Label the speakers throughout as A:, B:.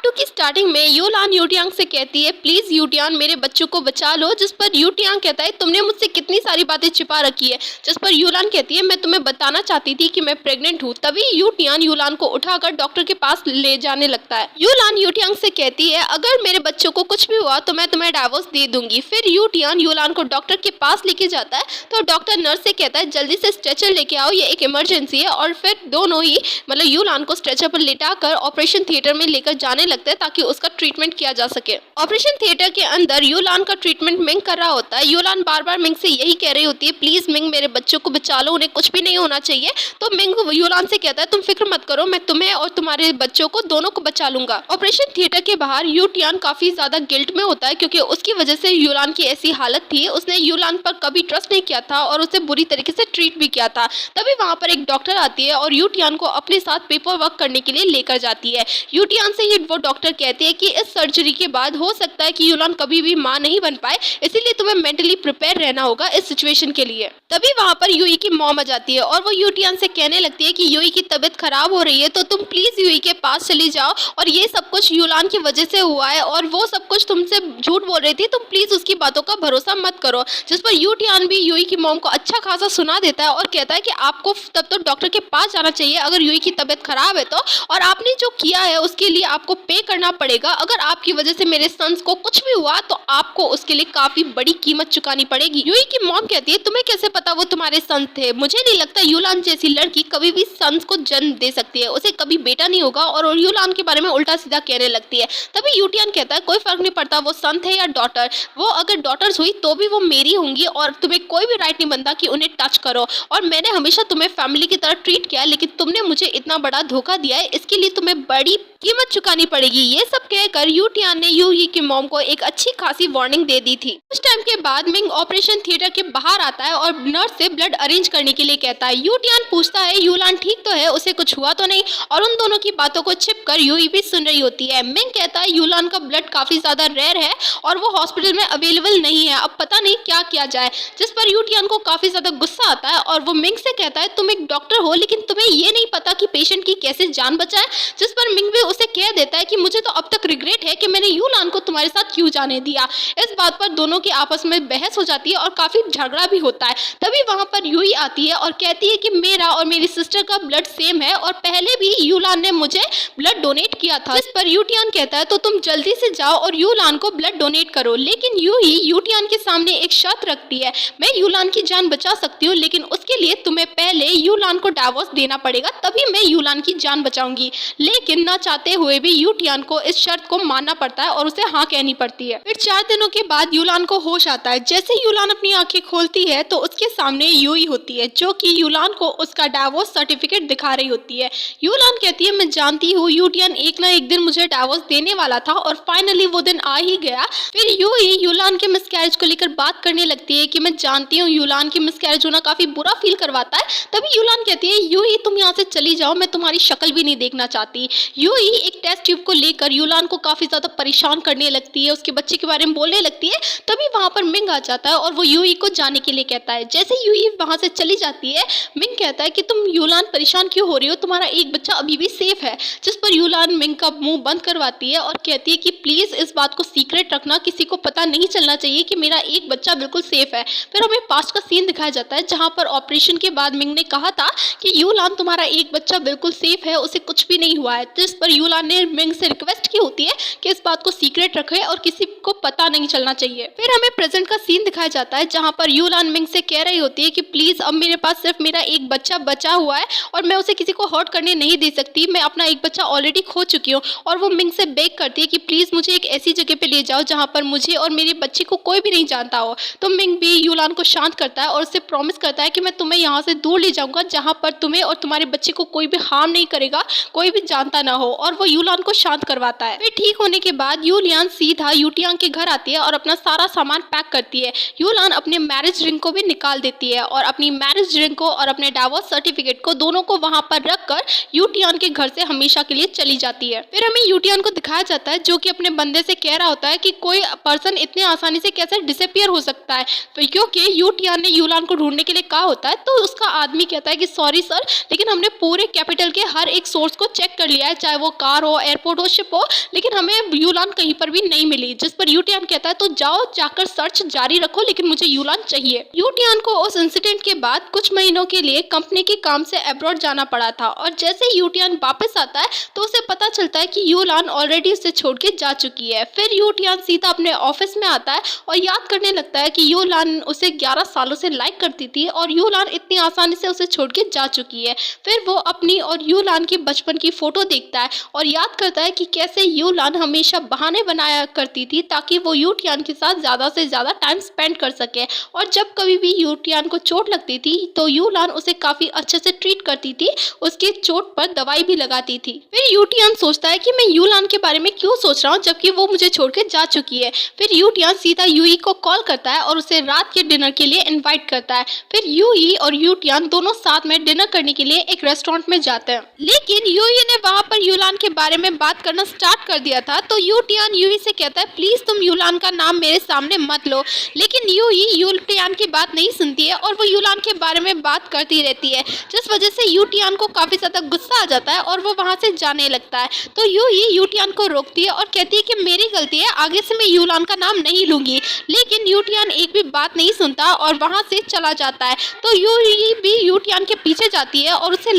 A: 2 की स्टार्टिंग में यूलान यूटियांग से कहती है, प्लीज यूटियान मेरे बच्चों को बचा लो। जिस पर यूटियांग कहता है, तुमने मुझसे कितनी सारी बातें छिपा रखी है। जिस पर यूलान कहती है, मैं तुम्हें बताना चाहती थी कि मैं प्रेग्नेंट हूँ। तभी यूटियान यूलान को उठाकर डॉक्टर के पास ले जाने लगता है। यूलान यूटियांग से कहती है, अगर मेरे बच्चों को कुछ भी हुआ तो मैं तुम्हें डाइवोर्स दे दूंगी। फिर यूटियान यूलान को डॉक्टर के पास लेके जाता है तो डॉक्टर नर्स से कहता है, जल्दी से स्ट्रेचर लेके आओ, ये एक इमरजेंसी है। और फिर दोनों ही मतलब यूलान को स्ट्रेचर पर लेटाकर ऑपरेशन थिएटर में लेकर जाने लगता है ताकि उसका ट्रीटमेंट किया जा सके। ऑपरेशन थिएटर के अंदर यूलान का ट्रीटमेंट मिंग कर रहा होता है। यूलान बार बार मिंग से यही कह रही होती है, प्लीज मिंग मेरे बच्चों को बचा लो, उन्हें कुछ भी नहीं होना चाहिए। तो मिंग यूलान से कहता है, तुम फिक्र मत करो, मैं तुम्हें और तुम्हारे बच्चों को दोनों को बचा लूंगा। ऑपरेशन थिएटर के बाहर यूटियान काफी ज्यादा गिल्ट में होता है क्योंकि उसकी वजह से यूलान की ऐसी हालत थी। उसने यूलान पर कभी ट्रस्ट नहीं किया था और उसे बुरी तरीके से ट्रीट भी किया था। तभी वहां पर एक डॉक्टर आती है और यूटियान को अपने साथ पेपर वर्क करने के लिए लेकर जाती है। यूटियान से ही वो डॉक्टर कहते हैं कि इस सर्जरी के बाद हो सकता है कि यूलान कभी भी मां नहीं बन पाए, इसीलिए तुम्हें मेंटली प्रिपेयर रहना होगा इस सिचुएशन के लिए। तभी वहां पर यूई की मॉम आ जाती है और वो यूटियान से कहने लगती है कि यूई की तबीयत खराब हो रही है, तो तुम प्लीज यूई के पास चली जाओ और ये सब कुछ यूलान की वजह से हुआ है और वो सब कुछ तुमसे झूठ बोल रही थी, तुम प्लीज उसकी बातों का भरोसा मत करो। जिस पर यूटियान भी यूई की मॉम को अच्छा खासा सुना देता है और कहता है कि आपको तब तो डॉक्टर के पास जाना चाहिए अगर यूई की तबीयत खराब है तो, और आपने जो किया है उसके लिए आपको पे करना पड़ेगा। अगर आपकी वजह से मेरे सन्स को कुछ भी हुआ तो आपको उसके लिए काफी बड़ी कीमत चुकानी पड़ेगी। यूई की मॉम कहती है, तुम्हें कैसे पता वो तुम्हारे सन्स थे? मुझे नहीं लगता यूलान जैसी लड़की कभी भी सन्स को जन्म दे सकती है, उसे कभी बेटा नहीं होगा। और यूलान के बारे में उल्टा सीधा कहने लगती है। तभी यूटियान कहता है, कोई फर्क नहीं पड़ता वो सन थे या डॉटर, वो अगर डॉटर्स हुई तो भी वो मेरी होंगी और तुम्हें कोई भी राइट नहीं बनता कि उन्हें टच करो। और मैंने हमेशा तुम्हें फैमिली की तरह ट्रीट किया है, लेकिन तुमने मुझे इतना बड़ा धोखा दिया है, इसके लिए तुम्हें बड़ी कीमत चुकानी पड़ेगी। ये सब कहकर यूटियान ने यूई की मॉम को एक अच्छी खासी वार्निंग दे दी थी। कुछ टाइम के बाद मिंग ऑपरेशन थिएटर के बाहर आता है और नर्स से ब्लड अरेंज करने के लिए कहता है। यूटियान पूछता है, यूलान ठीक तो है, उसे कुछ हुआ तो नहीं? और उन दोनों की बातों को छिपकर यूई भी सुन रही होती है। मिंग कहता है, यूलान का ब्लड काफी ज्यादा रेयर है और वो हॉस्पिटल में अवेलेबल नहीं है, अब पता नहीं क्या किया जाए। जिस पर यूटियान को काफी ज्यादा गुस्सा आता है और वो मिंग से कहता है, तुम एक डॉक्टर हो लेकिन तुम्हें ये नहीं पता कि पेशेंट की कैसे जान बचाए। जिस पर मिंग भी उसे कह देता है कि मुझे तो अब तक रिग्रेट है कि मैंने यूलान को तुम्हारे साथ क्यों जाने दिया। इस बात पर दोनों की आपस में बहस हो जाती है और काफी झगड़ा भी होता है। तभी वहां पर यूई आती है और कहती है कि मेरा और मेरी सिस्टर का ब्लड सेम है और पहले भी यूलान ने मुझे ब्लड डोनेट किया था। जिस पर यूटियान कहता है, तो तुम जल्दी से जाओ और यूलान को ब्लड डोनेट करो। लेकिन यूई यूटियान के सामने एक शर्त रखती है, मैं यूलान की जान बचा सकती हूँ लेकिन उसके लिए तुम्हें पहले यूलान को डाइवोर्स देना पड़ेगा, तभी मैं यूलान की जान बचाऊंगी। लेकिन न चाहते हुए भी यूटियान को इस शर्त को मानना पड़ता है और उसे हाँ कहनी पड़ती है। फिर 4 दिनों के बाद यूलान को होश आता है। जैसे यूलान अपनी आंखें खोलती है तो उसके सामने यूई होती है जो कि यूलान को उसका डाइवोर्स सर्टिफिकेट दिखा रही होती है। यूलान कहती है, मैं जानती हूँ यूटियान एक ना एक दिन मुझे डाइवोर्स देने वाला था और फाइनली वो दिन आ ही गया। फिर यूई यूलान के मिसकैरेज को लेकर बात करने लगती है कि मैं जानती हूँ यूलान की मिसकैरेज होना काफी बुरा फील करवाता है। तभी यूलान कहती है, यूई तुम यहाँ से चली जाओ, मैं तुम्हारी शक्ल भी नहीं देखना चाहती। यूई एक टेस्ट ट्यूब को लेकर यूलान को काफी ज्यादा परेशान करने लगती है, उसके बच्चे के बारे में बोलने लगती है। तभी वहां पर मिंग आ जाता है और वो यूई को जाने के लिए कहता है। जैसे यूई वहां से चली जाती है, मिंग कहता है कि तुम यूलान परेशान क्यों हो रही हो, तुम्हारा एक बच्चा अभी भी सेफ है। जिस पर यूलान मिंग का मुंह बंद करवाती है और कहती है कि प्लीज इस बात को सीक्रेट रखना, किसी को पता नहीं चलना चाहिए कि मेरा एक बच्चा बिल्कुल सेफ है। फिर हमें पास्ट का सीन दिखाया जाता है जहां पर ऑपरेशन के बाद मिंग ने कहा था कि यूलान तुम्हारा एक बच्चा बिल्कुल सेफ है, उसे कुछ भी नहीं हुआ है। जिस पर यूलान ने मिंग से रिक्वेस्ट की होती है कि इस बात को सीक्रेट रखे और किसी को पता नहीं चलना चाहिए। फिर हमें प्रेजेंट का सीन दिखाया जाता है जहां पर यूलान मिंग से कह रही होती है कि प्लीज अब मेरे पास सिर्फ मेरा एक बच्चा बचा हुआ है और मैं उसे किसी को हर्ट करने नहीं दे सकती, मैं अपना एक बच्चा ऑलरेडी खो चुकी हूँ। और वो मिंग से बेग करती है कि प्लीज मुझे एक ऐसी जगह पे ले जाओ जहाँ पर मुझे और मेरे बच्चे को कोई भी नहीं जानता हो। तो मिंग भी यूलान को शांत करता है और उससे प्रॉमिस करता है कि मैं तुम्हें यहाँ से दूर ले जाऊंगा जहाँ पर तुम्हें और तुम्हारे बच्चे को कोई भी हार्म नहीं करेगा, कोई भी जानता ना हो। और वो यूलान को शांत करवाता है। फिर ठीक होने के बाद यूलियान सीधा यूटियांग के घर आती है और अपना सारा सामान पैक करती है। यूलान अपने मैरिज रिंग को भी निकाल देती है और अपनी मैरिज रिंग को और अपने डाइवोर्स सर्टिफिकेट को दोनों को वहां पर रखकर यूटियान के घर से हमेशा के लिए चली जाती है। फिर हमें यूटियान को दिखाया जाता है जो कि अपने बंदे से कह रहा होता है कि कोई पर्सन इतने आसानी से कैसे डिसअपियर हो सकता है, क्योंकि यूटियान ने यूलान को ढूंढने के लिए कहा होता है। तो उसका आदमी कहता है कि सॉरी सर, लेकिन हमने पूरे कैपिटल के हर एक सोर्स को चेक कर लिया है, चाहे वो कार हो, एयरपोर्ट हो, शिप हो, लेकिन हमें यूलान कहीं पर भी नहीं मिली। जिस पर यूटियान कहता है तो जाओ जाकर सर्च जारी रखो, लेकिन मुझे यूलान चाहिए। यूटियान को उस इंसिडेंट के बाद कुछ महीनों के लिए कंपनी के काम से अब्रॉड जाना पड़ा था और जैसे यूटियान वापस आता है तो उसे पता चलता है कि यूलान ऑलरेडी उसे छोड़ के जा चुकी है। फिर यूटियान सीधा अपने ऑफिस में आता है और याद करने लगता है कि यूलान उसे 11 सालों से लाइक करती थी और यूलान इतनी आसानी से उसे छोड़ के जा चुकी है। फिर वो अपनी और यूलान की बचपन की फोटो देखता है और याद करता है कि कैसे यूलान हमेशा बहाने बनाया करती थी ताकि वो यूटियान के साथ ज़्यादा से ज़्यादा टाइम स्पेंड कर सके, और जब कभी भी यूटियान को चोट लगती थी तो यूलान उसे काफ़ी अच्छे से ट्रीट करती थी, उसके चोट पर दवाई भी लगाती थी। फिर यूटियान सोचता है कि मैं यूलान के बारे में क्यों सोच रहा हूँ जबकि वो मुझे छोड़ के जा चुकी है। फिर यूटियान सीधा यूई को कॉल करता है और उसे रात के डिनर के लिए इनवाइट करता है। फिर यूई और यूटियान दोनों साथ में डिनर करने के लिए एक रेस्टोरेंट में जाते हैं, लेकिन यूई ने वहाँ पर यूलान के बारे में बात करना स्टार्ट कर दिया था तो यूटियान यूई से कहता है प्लीज तुम यूलान का नाम मेरे सामने मत लो, लेकिन यूई यूटियान की बात नहीं सुनती है और वो यूलान के बारे में बात करती रहती है, जिस वजह से यूटियान को काफी ज्यादा गुस्सा आ जाता है और वो वहाँ से जाने लगता है। तो यूई यूटियान को रोकती है और कहती है कि मेरी गलती है, आगे से मैं यूलान का नाम नहीं लूंगी, लेकिन यूटियान एक भी बात नहीं सुनता और वहाँ से चला जाता है। तो यूई भी यूटियान के पीछे जाती है और उसे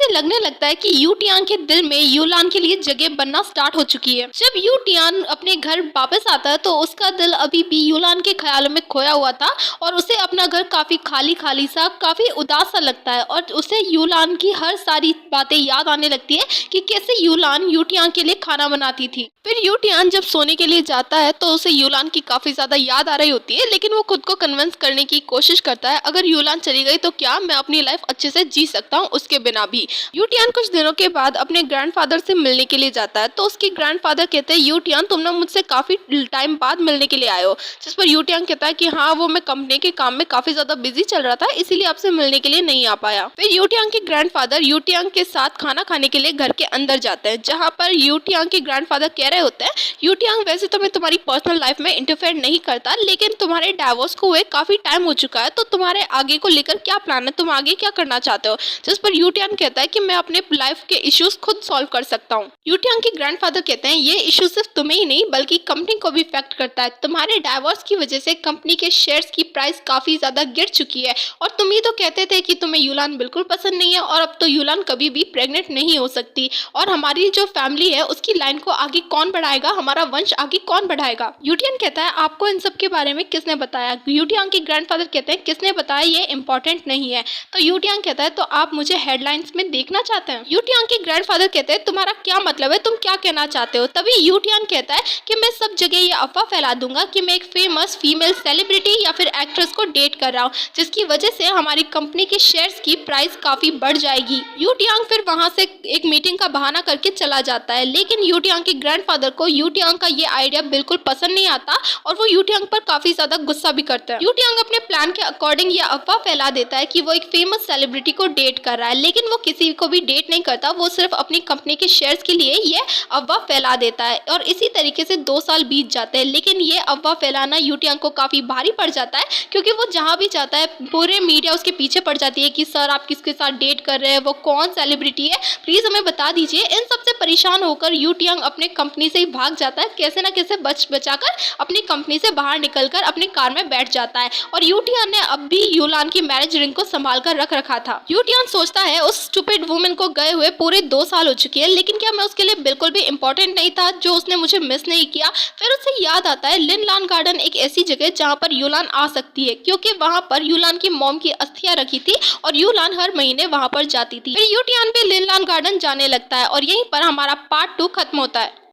A: लगने लगता है कि यूटियान के दिल में यूलान के लिए जगह बनना स्टार्ट हो चुकी है। जब यूटियान अपने घर वापस आता है तो उसका दिल अभी भी यूलान के ख्यालों में खोया हुआ था और उसे अपना घर काफी खाली खाली सा, काफी उदास सा लगता है और उसे यूलान की हर सारी बातें याद आने लगती है कि कैसे यूलान यूटियान के लिए खाना बनाती थी। फिर यूटियान जब सोने के लिए जाता है तो उसे यूलान की काफी ज्यादा याद आ रही होती है, लेकिन वो खुद को कन्विंस करने की कोशिश करता है अगर यूलान चली गई तो क्या मैं अपनी लाइफ अच्छे से जी सकता हूँ उसके बिना भी। यूटियान कुछ दिनों के बाद अपने ग्रैंडफादर से मिलने के लिए जाता है तो उसके ग्रैंडफादर कहते हैं यूटियान तुम ना मुझसे काफी टाइम बाद मिलने के लिए आए हो, जिस पर यूटियान कहता है कि हाँ वो मैं कंपनी के काम में काफी ज्यादा बिजी चल रहा था इसीलिए आपसे मिलने के लिए नहीं आ पाया। फिर यूटियान के ग्रैंडफादर यूटियान के साथ खाना खाने के लिए घर के अंदर जाते हैं, जहाँ पर यूटियान के ग्रैंडफादर कह रहे होते हैं यूटियान वैसे तो मैं तुम्हारी पर्सनल लाइफ में इंटरफेयर नहीं करता, लेकिन तुम्हारे डाइवोर्स को हुए काफी टाइम हो चुका है तो तुम्हारे आगे को लेकर क्या प्लान है, तुम आगे क्या करना चाहते हो। जिस पर यूटियान कहता है कि मैं अपने लाइफ के इश्यूज खुद सॉल्व कर सकता हूँ। यूटियान के ग्रैंडफादर कहते हैं ये इशू सिर्फ तुम्हें ही नहीं बल्कि कंपनी को भी इफेक्ट करता है, तुम्हारे डाइवोर्स की वजह से कंपनी के शेयर्स की प्राइस काफी ज्यादा गिर चुकी है और तुम ही तो कहते थे कि तुम्हें यूलान बिल्कुल पसंद नहीं है और अब तो यूलान कभी भी प्रेग्नेंट नहीं हो सकती और हमारी जो फैमिली है उसकी लाइन को आगे कौन बढ़ाएगा, हमारा वंश आगे कौन बढ़ाएगा। यूटियान कहता है आपको इन सब के बारे में किसने बताया। यूटियान के ग्रैंडफादर कहते हैं किसने बताया ये इंपॉर्टेंट नहीं है। तो यूटियान कहता है तो आप मुझे हेडलाइंस में देखना चाहते हैं। यूटियान के ग्रैंडफादर कहते हैं तुम्हारा क्या मतलब है, तुम क्या कहना चाहते हो। तभी यूटियान कहता है कि मैं सब जगह ये अफवाह फैला दूंगा कि मैं एक फेमस फीमेल सेलिब्रिटी या फिर एक्ट्रेस को डेट कर रहा हूँ, जिसकी वजह से हमारी कंपनी के शेयर्स की प्राइस काफी बढ़ जाएगी। यूटियान फिर वहां से एक मीटिंग का बहाना करके चला जाता है, लेकिन यूटियान के ग्रैंडफादर को यूटियान का ये आइडिया बिल्कुल पसंद नहीं आता और वो यूटियान पर काफी ज्यादा गुस्सा भी करता है। यूटियान अपने प्लान के अकॉर्डिंग ये अफवाह फैला देता है कि वो एक फेमस सेलिब्रिटी को डेट कर रहा है, लेकिन वो किसी को भी डेट नहीं करता, वो सिर्फ अपनी कंपनी के शेयर्स के लिए ये अफवाह फैला देता है। और इसी तरीके से 2 साल बीत जाते हैं, लेकिन ये अफवाह फैलाना यूटियान को काफी भारी पड़ जाता है क्योंकि वो जहाँ भी जाता है पूरे मीडिया उसके पीछे पड़ जाती है कि सर आप किसके साथ डेट कर रहे हैं, वो कौन सेलिब्रिटी है, प्लीज हमें बता दीजिए। इन सबसे परेशान होकर यूटियान अपने कंपनी से ही भाग जाता है, कैसे ना कैसे बचाकर अपनी कंपनी से बाहर निकलकर अपनी कार में बैठ जाता है और यूटियान ने अब भी यूलान की मैरिज रिंग को संभाल कर रख रखा था। यूटियान सोचता है उस स्टूपिड वुमन को गए हुए पूरे 2 साल हो चुके हैं, लेकिन क्या मैं उसके लिए बिल्कुल भी इंपॉर्टेंट नहीं था जो उसने मुझे मिस नहीं किया। फिर उसे याद आता है लिनलान गार्डन एक ऐसी जगह जहाँ पर यूलान आ सकती है क्योंकि वहाँ पर यूलान की मॉम की अस्थियां रखी थी और यूलान हर महीने वहाँ पर जाती थी। फिर यूटियान भी लिनलान गार्डन जाने लगता है और यहीं पर हमारा पार्ट 2 खत्म होता है।